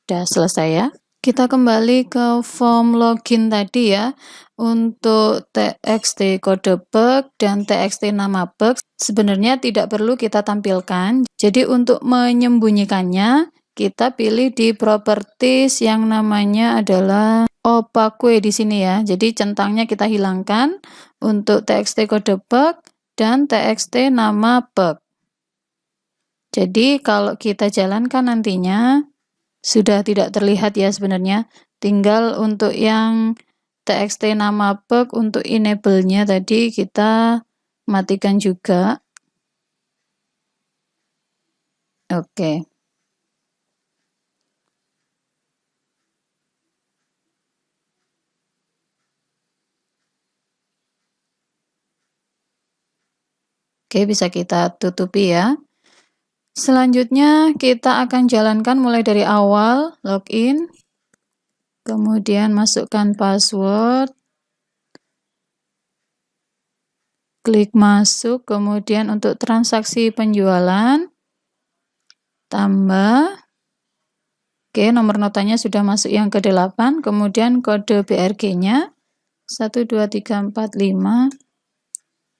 Sudah selesai ya. Kita kembali ke form login tadi ya. Untuk txt kode bug dan txt nama bug sebenarnya tidak perlu kita tampilkan. Jadi untuk menyembunyikannya, kita pilih di properties yang namanya adalah opaque di sini ya. Jadi centangnya kita hilangkan untuk txt kode bug dan txt nama bug. Jadi kalau kita jalankan nantinya sudah tidak terlihat ya sebenarnya. Tinggal untuk yang txt nama bug untuk enable-nya tadi kita matikan juga. Oke. Oke, bisa kita tutupi ya. Selanjutnya kita akan jalankan mulai dari awal login. kemudian masukkan password, klik masuk, kemudian untuk transaksi penjualan, tambah, oke, nomor notanya sudah masuk yang ke-8, kemudian kode BRG-nya, 1, 2, 3, 4, 5,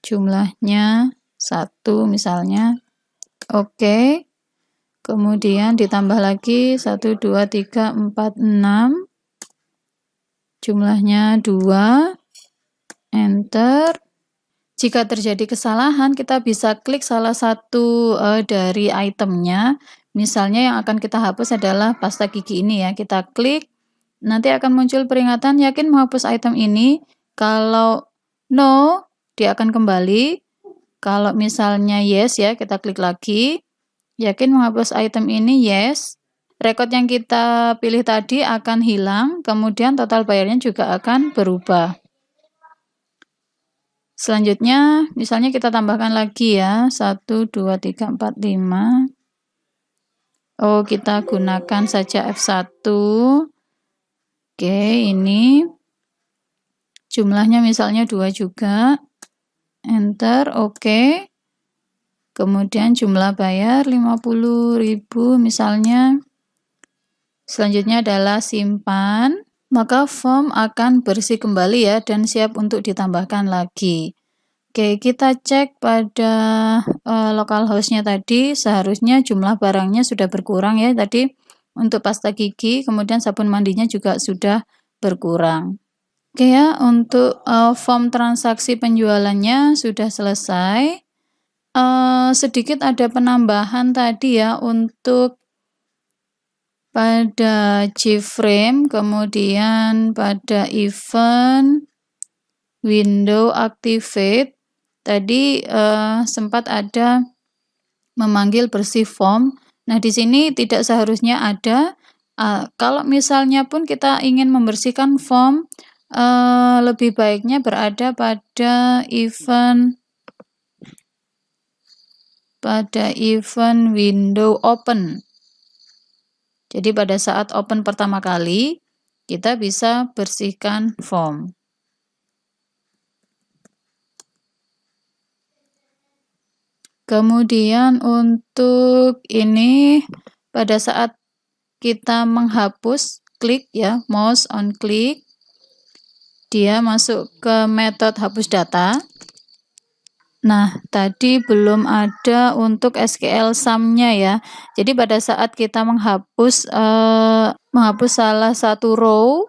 jumlahnya 1 misalnya, oke, kemudian ditambah lagi 1, 2, 3, 4, 6, jumlahnya 2, enter. Jika terjadi kesalahan, kita bisa klik salah satu dari itemnya. Misalnya yang akan kita hapus adalah pasta gigi ini ya. Kita klik, nanti akan muncul peringatan yakin menghapus item ini. Kalau no, dia akan kembali. Kalau misalnya yes ya, kita klik lagi. Yakin menghapus item ini, yes. Rekod yang kita pilih tadi akan hilang, kemudian total bayarnya juga akan berubah. Selanjutnya, misalnya kita tambahkan lagi ya, 1, 2, 3, 4, 5. Oh, kita gunakan saja F1. Oke, ini jumlahnya misalnya 2 juga. Enter, oke. Kemudian jumlah bayar 50.000 misalnya. Selanjutnya adalah simpan. Maka form akan bersih kembali ya dan siap untuk ditambahkan lagi. Oke, kita cek pada localhost-nya tadi, seharusnya jumlah barangnya sudah berkurang ya tadi untuk pasta gigi, kemudian sabun mandinya juga sudah berkurang. Oke ya, untuk form transaksi penjualannya sudah selesai. Sedikit ada penambahan tadi ya untuk pada Gframe, kemudian pada event, window activate, tadi sempat ada memanggil bersih form. Nah, di sini tidak seharusnya ada. Kalau misalnya pun kita ingin membersihkan form, lebih baiknya berada pada event window open. Jadi pada saat open pertama kali, kita bisa bersihkan form. Kemudian untuk ini, pada saat kita menghapus, klik ya, mouse on klik, dia masuk ke metode hapus data. Nah, tadi belum ada untuk SQL sum-nya ya. Jadi pada saat kita menghapus salah satu row,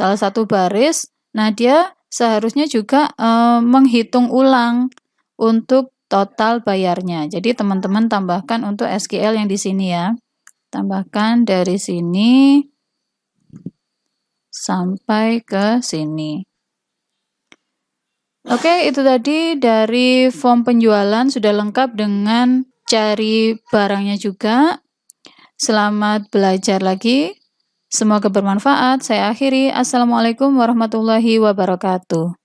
salah satu baris, nah dia seharusnya juga menghitung ulang untuk total bayarnya. Jadi teman-teman tambahkan untuk SQL yang di sini ya. Tambahkan dari sini sampai ke sini. Oke, itu tadi dari form penjualan sudah lengkap dengan cari barangnya juga. Selamat belajar lagi. Semoga bermanfaat. Saya akhiri. Assalamualaikum warahmatullahi wabarakatuh.